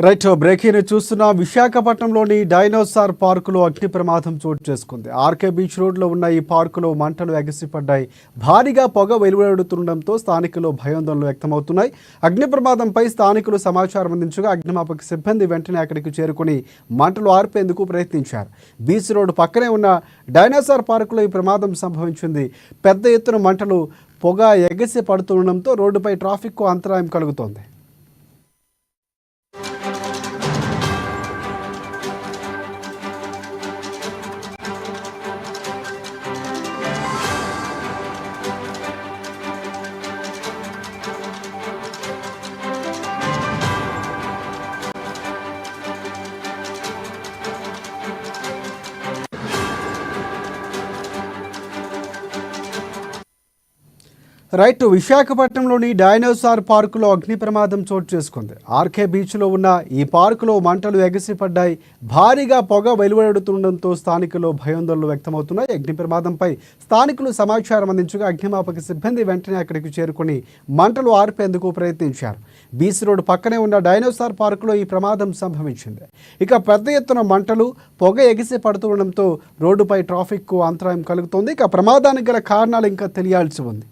Right breaking చూస్తున్న విశాఖపట్నంలోని dinosaur పార్కులో అగ్ని ప్రమాదం చోటు చేసుకుంది. ఆర్కే బీచ్ రోడ్లో ఉన్న ఈ పార్కులో మంటలు ఎగసిపడ్డాయి. భారీగా పొగ వెలువడుతుండటంతో స్థానికులు భయాందోళనలు వ్యక్తమవుతున్నాయి. అగ్ని ప్రమాదంపై స్థానికులు సమాచారం అందించగా అగ్నిమాపక సిబ్బంది వెంటనే అక్కడికి చేరుకుని మంటలు ఆర్పేందుకు ప్రయత్నించారు. బీచ్ రోడ్డు పక్కనే ఉన్న డైనోసార్ పార్కులో ఈ ప్రమాదం సంభవించింది. పెద్ద ఎత్తున మంటలు పొగ ఎగసి పడుతుండటంతో రోడ్డుపై ట్రాఫిక్కు అంతరాయం కలుగుతోంది. రైట్ విశాఖపట్నంలోని డైనోసార్ పార్కులో అగ్ని ప్రమాదం చోటు చేసుకుంది. ఆర్కే బీచ్లో ఉన్న ఈ పార్కులో మంటలు ఎగసిపడ్డాయి. భారీగా పొగ వెలువడుతుండటంతో స్థానికులు భయాందోళనలు వ్యక్తమవుతున్నాయి. అగ్ని ప్రమాదంపై స్థానికులు సమాచారం అందించగా అగ్నిమాపక సిబ్బంది వెంటనే అక్కడికి చేరుకుని మంటలు ఆర్పేందుకు ప్రయత్నించారు. బీచ్ రోడ్ పక్కనే ఉన్న డైనోసార్ పార్కులో ఈ ప్రమాదం సంభవించింది. ఇక పెద్ద ఎత్తున మంటలు పొగ ఎగిసి పడుతుండటంతో రోడ్డుపై ట్రాఫిక్కు అంతరాయం కలుగుతోంది. ఇక ప్రమాదానికి గల కారణాలు ఇంకా తెలియాల్సి ఉంది.